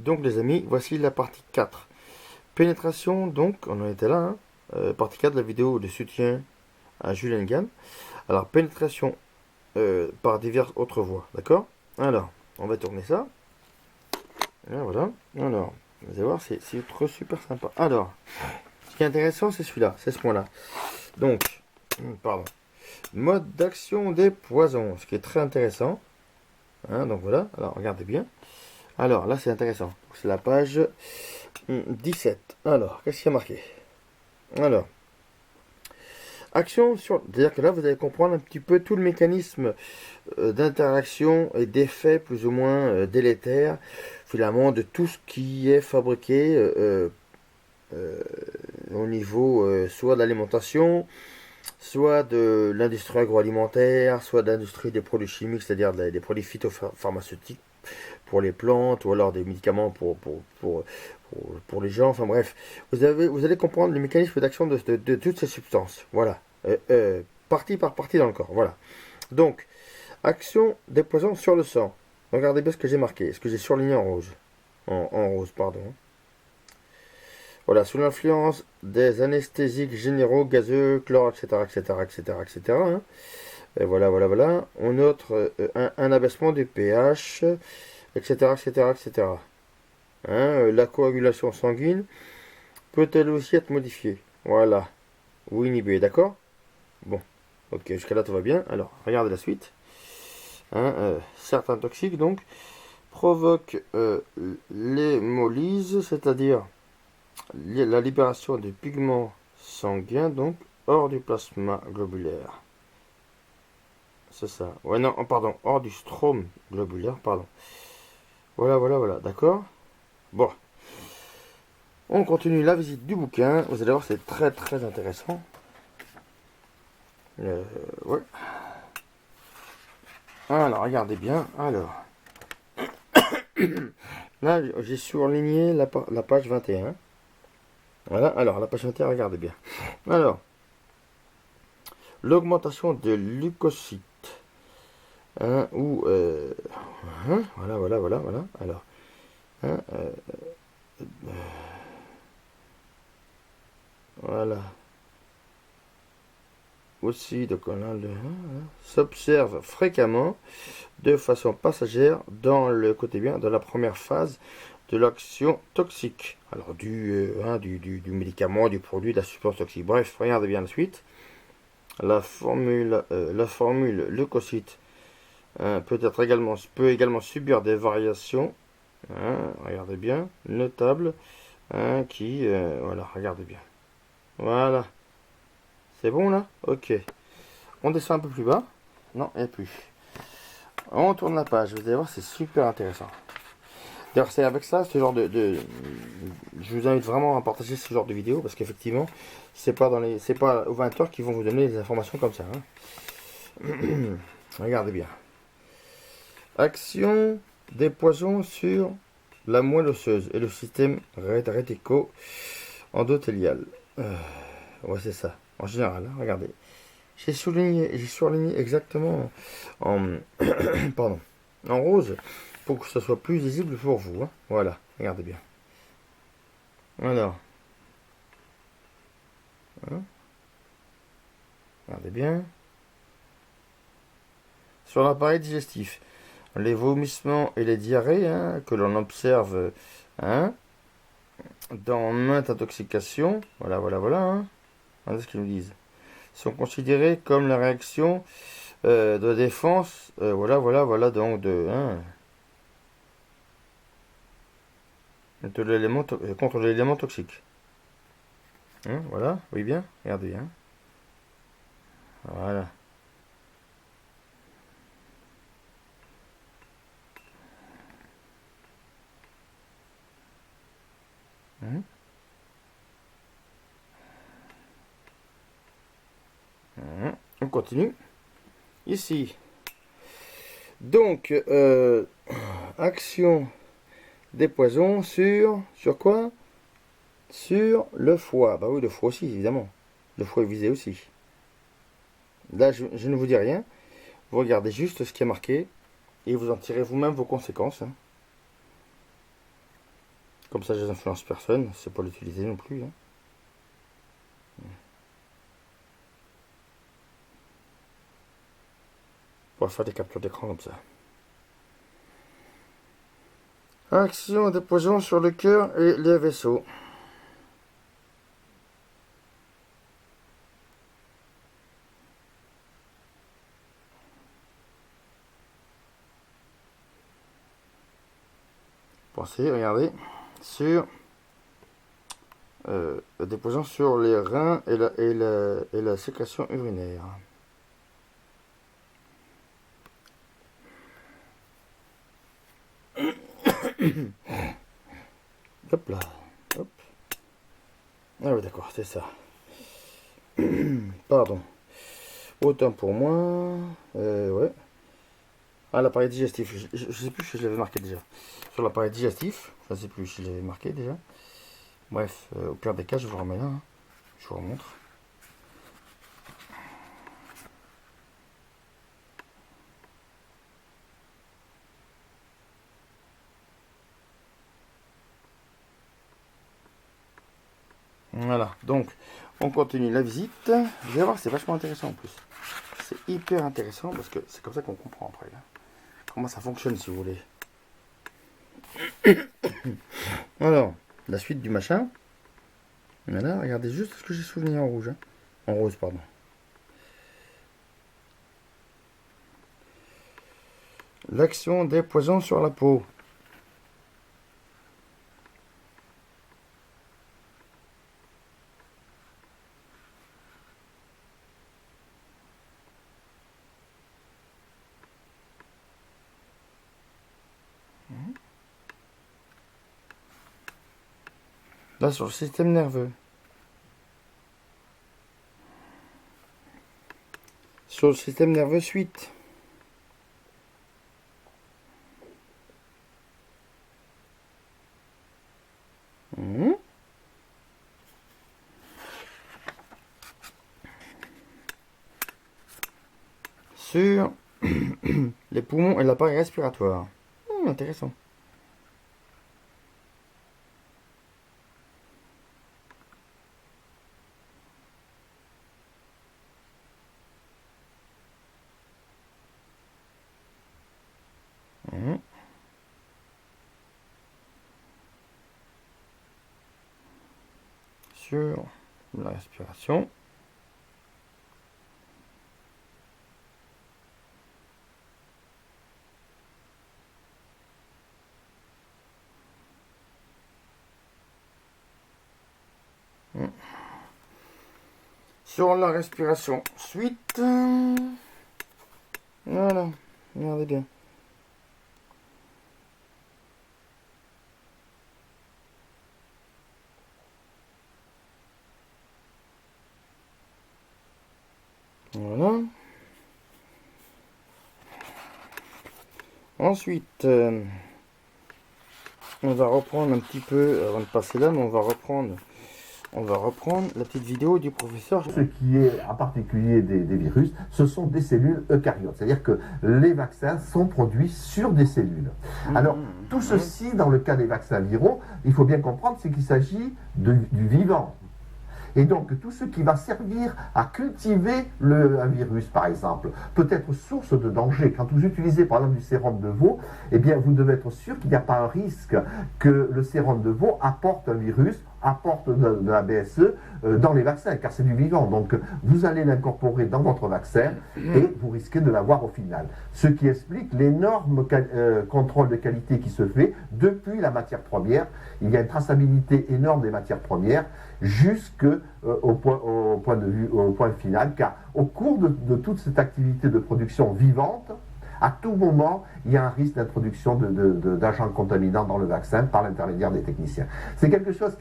Donc les amis, voici la partie 4. Pénétration, donc, on en était là, hein, partie 4 de la vidéo de soutien à Julien Gann. Alors, pénétration par diverses autres voies, d'accord? Alors, on va tourner ça. Et voilà, alors, vous allez voir, c'est super sympa. Alors, ce qui est intéressant, c'est celui-là, c'est ce point-là. Donc, pardon, mode d'action des poisons, ce qui est très intéressant. Hein, donc voilà, alors regardez bien. Alors là, c'est intéressant. C'est la page 17. Alors, qu'est-ce qu'il y a marqué? Alors, action sur... C'est-à-dire que là, vous allez comprendre un petit peu tout le mécanisme d'interaction et d'effet plus ou moins délétère, finalement, de tout ce qui est fabriqué au niveau soit de l'alimentation, soit de l'industrie agroalimentaire, soit de l'industrie des produits chimiques, c'est-à-dire des produits phytopharmaceutiques pour les plantes, ou alors des médicaments pour les gens, enfin bref. Vous allez comprendre le mécanisme d'action de toutes ces substances. Voilà. Partie par partie dans le corps. Voilà. Donc, action des poisons sur le sang. Regardez bien ce que j'ai marqué, ce que j'ai surligné en rouge. En rose, pardon. Voilà, sous l'influence des anesthésiques généraux, gazeux, chlore, etc., etc., etc., etc. Hein. Et voilà, voilà, voilà. On note un abaissement du pH, etc., etc., etc. Hein, la coagulation sanguine peut-elle aussi être modifiée? Voilà. Ou inhibée, d'accord? Bon. Ok, jusqu'à là tout va bien. Alors, regardez la suite. Hein, certains toxiques, donc, provoquent l'hémolyse, c'est-à-dire la libération des pigments sanguins, donc, hors du plasma globulaire. C'est ça. Ouais, non, pardon, hors du strome globulaire, pardon. Voilà, voilà, voilà, d'accord? Bon. On continue la visite du bouquin. Vous allez voir, c'est très très intéressant. Ouais. Alors, regardez bien. Alors. Là, j'ai surligné la page 21. Voilà, alors, la page 21, regardez bien. Alors. L'augmentation de leucocytes. Hein, ou... hein, voilà, voilà, voilà, voilà. Alors. Hein, voilà. Aussi, donc on a s'observe fréquemment de façon passagère dans le côté bien, dans la première phase de l'action toxique. Alors du médicament, du produit, de la substance toxique. Bref, regardez bien la suite. La formule leucocyte peut également subir des variations. Hein, regardez bien, notables, hein, qui, voilà, regardez bien. Voilà. C'est bon là? Ok. On descend un peu plus bas. Non, il n'y a plus. On tourne la page. Vous allez voir, c'est super intéressant. D'ailleurs, c'est avec ça, ce genre je vous invite vraiment à partager ce genre de vidéo parce qu'effectivement, c'est pas aux 20h qu'ils vont vous donner des informations comme ça. Hein. Regardez bien. Action des poisons sur la moelle osseuse et le système rético-endothélial. Ouais, c'est ça. En général, hein, regardez. J'ai surligné exactement pardon, en rose pour que ce soit plus visible pour vous. Hein. Voilà, regardez bien. Alors, hein, regardez bien. Sur l'appareil digestif, les vomissements et les diarrhées hein, que l'on observe hein, dans maintes intoxications, voilà, voilà, voilà. Hein. Regardez ce qu'ils nous disent. Sont considérés comme la réaction de défense, voilà, voilà, voilà, donc contre l'élément toxique. Hein, voilà, oui bien, regardez, hein. Voilà. Hein. Hein. On continue. Ici. Donc, action des poisons sur quoi? Sur le foie. Bah oui, le foie aussi, évidemment. Le foie est visé aussi. Là, je ne vous dis rien. Vous regardez juste ce qui est marqué et vous en tirez vous-même vos conséquences. Hein. Comme ça, je n'influence personne. C'est pas l'utiliser non plus. Hein. On va faire des captures d'écran comme ça. Action, déposons sur le cœur et les vaisseaux. Pensez, regardez, sur déposant sur les reins et la sécrétion urinaire. Hop là, hop. Ah oui, d'accord, c'est ça. Pardon. Autant pour moi. Ouais. Ah, l'appareil digestif. Je sais plus si je l'avais marqué déjà. Sur l'appareil digestif, je ne sais plus si je l'avais marqué déjà. Bref, au pire des cas, je vous remets là. Hein. Je vous remontre. Voilà, donc on continue la visite. Vous allez voir, c'est vachement intéressant en plus. C'est hyper intéressant parce que c'est comme ça qu'on comprend après. Hein. Comment ça fonctionne si vous voulez. Alors, la suite du machin. Voilà, regardez juste ce que j'ai souligné en rouge. Hein. En rose, pardon. L'action des poisons sur la peau. Là, sur le système nerveux. Sur le système nerveux suite. Sur les poumons et l'appareil respiratoire. Intéressant. Sur la respiration. Sur la respiration. Suite. Voilà. Regardez bien. Voilà. Ensuite, on va reprendre un petit peu, avant de passer là, mais on va reprendre la petite vidéo du professeur. Ce qui est en particulier des virus, ce sont des cellules eucaryotes. C'est-à-dire que les vaccins sont produits sur des cellules. Alors, tout ceci, dans le cas des vaccins viraux, il faut bien comprendre, c'est qu'il s'agit du vivant. Et donc, tout ce qui va servir à cultiver un virus, par exemple, peut être source de danger. Quand vous utilisez, par exemple, du sérum de veau, eh bien, vous devez être sûr qu'il n'y a pas un risque que le sérum de veau apporte un virus, apporte de la BSE dans les vaccins, car c'est du vivant. Donc, vous allez l'incorporer dans votre vaccin et vous risquez de l'avoir au final. Ce qui explique l'énorme contrôle de qualité qui se fait depuis la matière première. Il y a une traçabilité énorme des matières premières jusqu'au point final, car au cours de toute cette activité de production vivante, à tout moment, il y a un risque d'introduction d'agents contaminants dans le vaccin par l'intermédiaire des techniciens. C'est quelque chose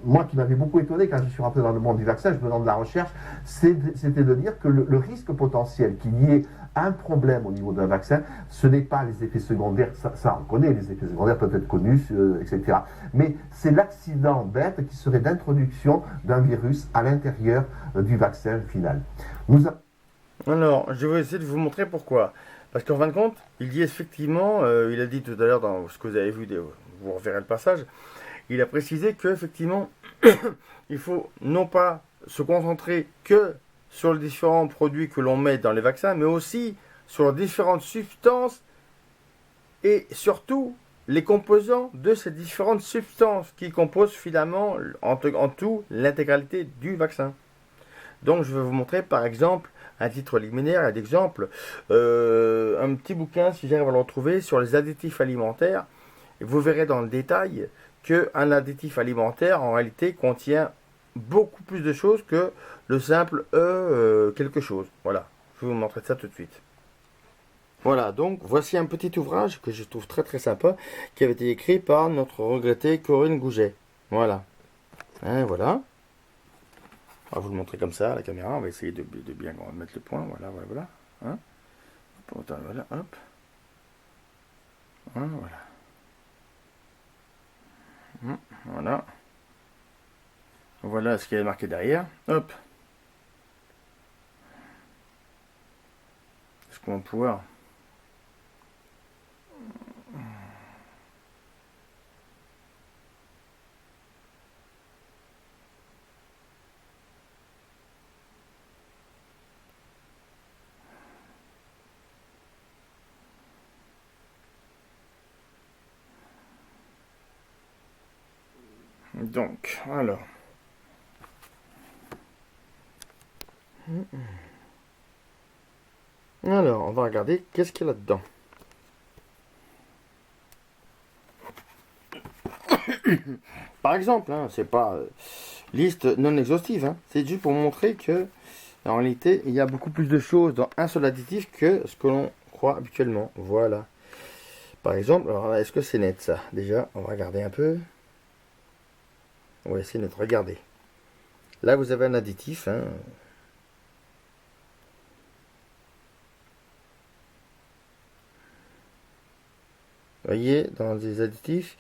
moi, qui m'avait beaucoup étonné quand je suis rentré dans le monde du vaccin, je venais de la recherche, c'était de dire que le risque potentiel qu'il y ait un problème au niveau d'un vaccin, ce n'est pas les effets secondaires, ça on connaît, les effets secondaires peuvent être connus, etc. Mais c'est l'accident bête qui serait d'introduction d'un virus à l'intérieur du vaccin final. Alors, je vais essayer de vous montrer pourquoi. Parce qu'en fin de compte, il dit effectivement, il a dit tout à l'heure dans ce que vous avez vu, vous reverrez le passage, il a précisé qu'effectivement, il faut non pas se concentrer que sur les différents produits que l'on met dans les vaccins, mais aussi sur les différentes substances et surtout les composants de ces différentes substances qui composent finalement en tout l'intégralité du vaccin. Donc je vais vous montrer par exemple un titre liminaire, un exemple, un petit bouquin si j'arrive à le retrouver sur les additifs alimentaires. Et vous verrez dans le détail qu'un additif alimentaire en réalité contient beaucoup plus de choses que le simple quelque chose. Voilà, je vais vous montrer ça tout de suite. Voilà, donc voici un petit ouvrage que je trouve très très sympa qui avait été écrit par notre regrettée Corinne Gouget. Voilà. Hein, voilà. On va vous le montrer comme ça à la caméra. On va essayer de bien mettre le point. Voilà, voilà, voilà. Hein, voilà, hop. Hein, voilà. Voilà. Voilà ce qui est marqué derrière. Hop. Est-ce qu'on va pouvoir... Donc, alors. Alors, on va regarder qu'est-ce qu'il y a là-dedans. Par exemple, hein, c'est pas liste non exhaustive, hein, c'est juste pour montrer que en réalité, il y a beaucoup plus de choses dans un seul additif que ce que l'on croit habituellement. Voilà. Par exemple, alors est-ce que c'est net ça? Déjà, on va regarder un peu. Ouais, c'est net. Regardez. Là, vous avez un additif. Hein. Vous voyez, dans les additifs,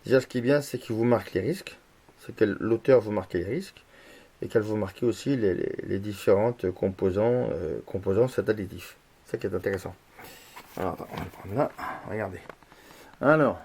déjà ce qui est bien, c'est qu'il vous marque les risques. C'est que l'auteur vous marque les risques. Et qu'elle vous marque aussi les différentes composants de cet additif. C'est ça qui est intéressant. Alors, attends, on va le prendre là. Regardez. Alors.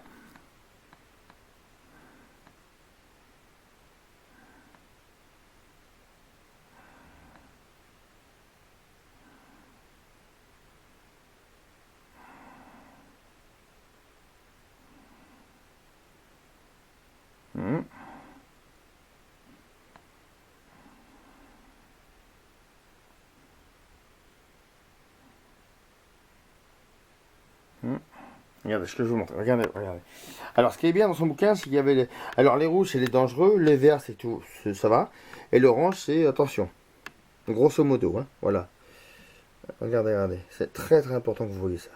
Regardez, je vous montre. Regardez, regardez. Alors, ce qui est bien dans son bouquin, c'est qu'il y avait les... Alors, les rouges, c'est les dangereux. Les verts, c'est tout. Ça va. Et l'orange, c'est attention. Grosso modo, hein. Voilà. Regardez, regardez. C'est très, très important que vous voyez ça.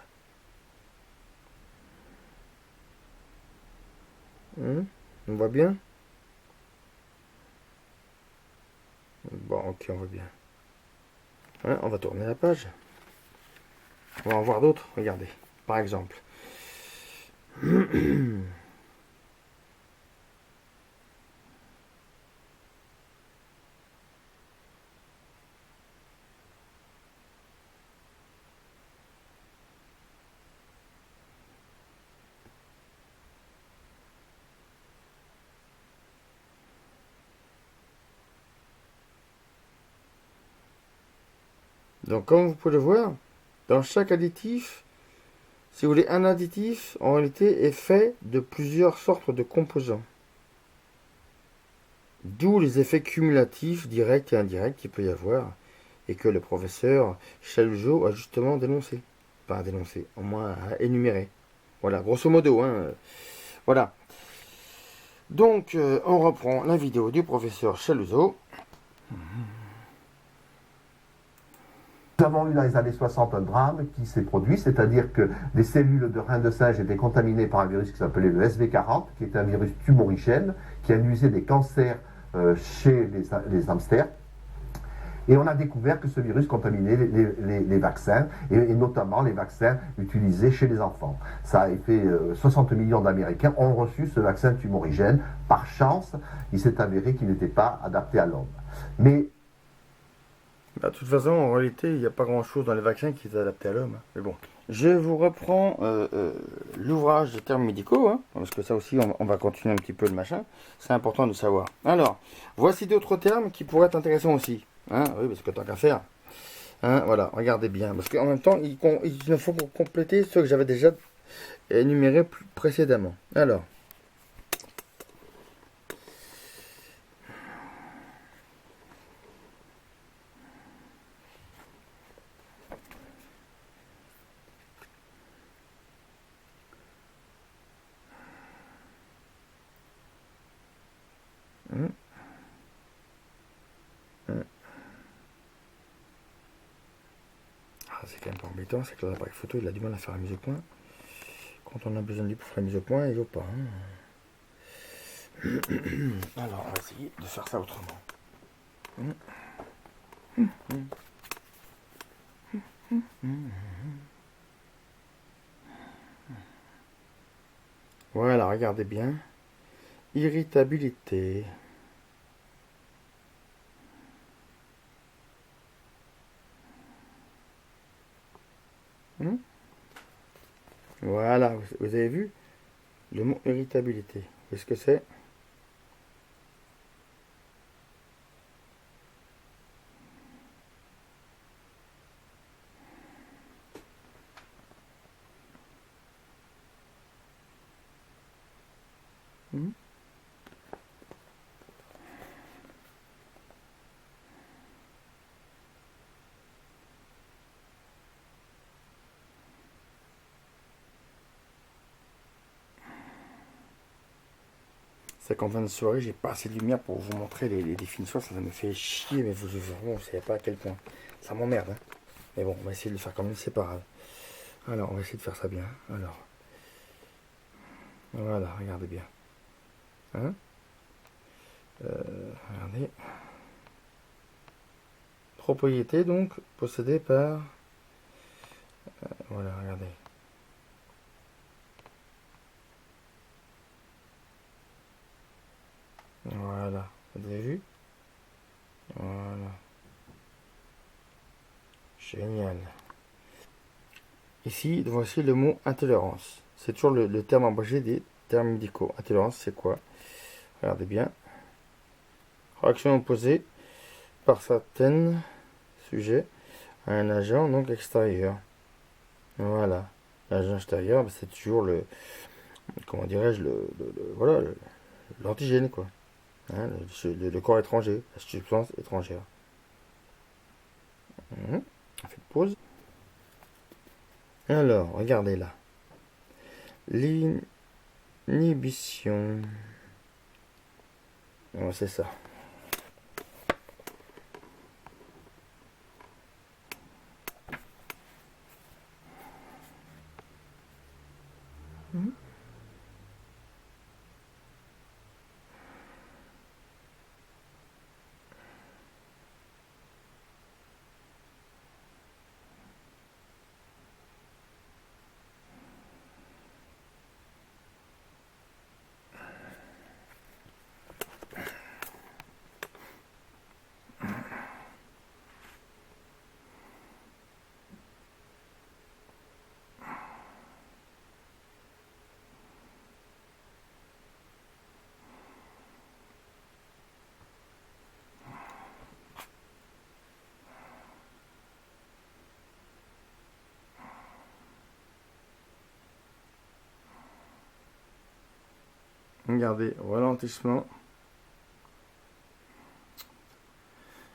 On voit bien? Bon, ok, on voit bien. Hein, on va tourner la page. On va en voir d'autres. Regardez. Par exemple. Donc, comme vous pouvez le voir, dans chaque additif, si vous voulez, un additif, en réalité, est fait de plusieurs sortes de composants. D'où les effets cumulatifs, directs et indirects qu'il peut y avoir, et que le professeur Chaluseau a justement dénoncé. Pas dénoncé, au moins énuméré. Voilà, grosso modo, hein. Voilà. Donc, on reprend la vidéo du professeur Chaluseau. Nous avons eu dans les années 60 un drame qui s'est produit, c'est-à-dire que les cellules de rein de singe étaient contaminées par un virus qui s'appelait le SV40, qui est un virus tumorigène, qui induisait des cancers chez les hamsters. Et on a découvert que ce virus contaminait les vaccins, et notamment les vaccins utilisés chez les enfants. Ça a fait 60 millions d'Américains ont reçu ce vaccin tumorigène. Par chance, il s'est avéré qu'il n'était pas adapté à l'homme. Mais de toute façon, en réalité, il n'y a pas grand-chose dans les vaccins qui est adapté à l'homme. Mais bon, Je vous reprends l'ouvrage de termes médicaux, hein, parce que ça aussi, on va continuer un petit peu le machin. C'est important de savoir. Alors, voici d'autres termes qui pourraient être intéressants aussi. Hein, oui, parce que tant qu'à faire. Hein, voilà, regardez bien. Parce qu'en même temps, il me faut compléter ceux que j'avais déjà énumérés précédemment. Alors, hum, hum. Ah, c'est quand même pas embêtant, c'est que l'appareil photo, il a du mal à faire la mise au point. Quand on a besoin de lui pour faire la mise au point, il veut pas. Hein. Alors, on va essayer de faire ça autrement. Hum, hum, hum. Voilà, regardez bien. Irritabilité. Hum. Voilà, vous avez vu le mot irritabilité. Qu'est-ce que c'est? Hum. C'est qu'en fin de soirée, j'ai pas assez de lumière pour vous montrer les définitions. Ça me fait chier, mais vous savez pas à quel point. Ça m'emmerde. Hein. Mais bon, on va essayer de le faire quand même, c'est pas grave. Alors, on va essayer de faire ça bien. Alors, voilà, regardez bien. Hein regardez. Propriété, donc, possédée par... voilà, regardez. Voilà, vous avez vu? Voilà. Génial. Ici, voici le mot intolérance. C'est toujours le terme abrégé des termes médicaux. Intolérance, c'est quoi? Regardez bien. Réaction opposée par certains sujets à un agent donc extérieur. Voilà. L'agent extérieur, bah, c'est toujours comment dirais-je, voilà, l'antigène, quoi. Hein, le corps étranger, la substance étrangère. On fait une pause. Alors, regardez là. L'inhibition. Oh, c'est ça. Regardez, ralentissement.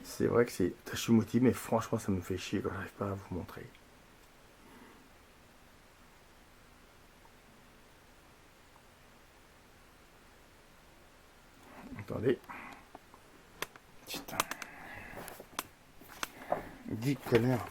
C'est vrai que c'est Hashimoto, mais franchement, ça me fait chier quand j'arrive pas à vous montrer. Attendez. Putain. Dis connard.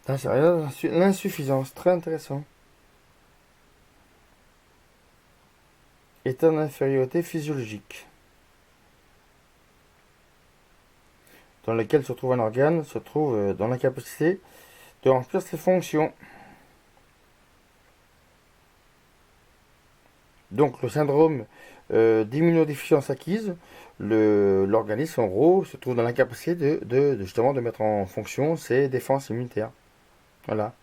Ah, c'est rien, l'insuffisance, très intéressant. État d'infériorité physiologique, dans lequel se trouve un organe, se trouve dans l'incapacité de remplir ses fonctions. Donc le syndrome d'immunodéficience acquise, l'organisme en gros se trouve dans l'incapacité justement de mettre en fonction ses défenses immunitaires. Voilà.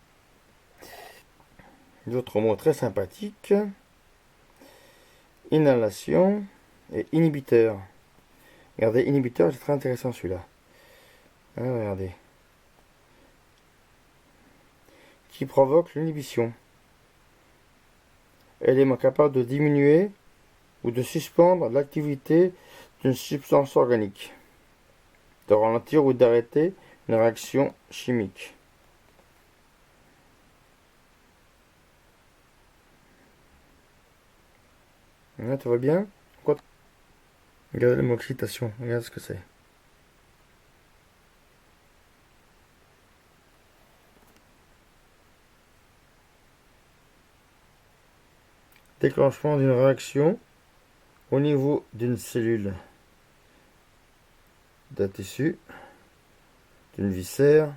D'autres mots très sympathiques. Inhalation et inhibiteur. Regardez, inhibiteur, c'est très intéressant celui-là. Ah, regardez. Qui provoque l'inhibition. Élément capable de diminuer ou de suspendre l'activité d'une substance organique. De ralentir ou d'arrêter une réaction chimique. Là, tu vois bien? Quoi? Regardez le mot excitation, regarde ce que c'est. Déclenchement d'une réaction au niveau d'une cellule, d'un tissu, d'une viscère,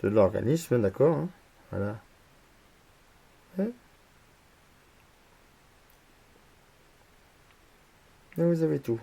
de l'organisme, d'accord, hein, voilà. Ouais. Là, vous avez tout.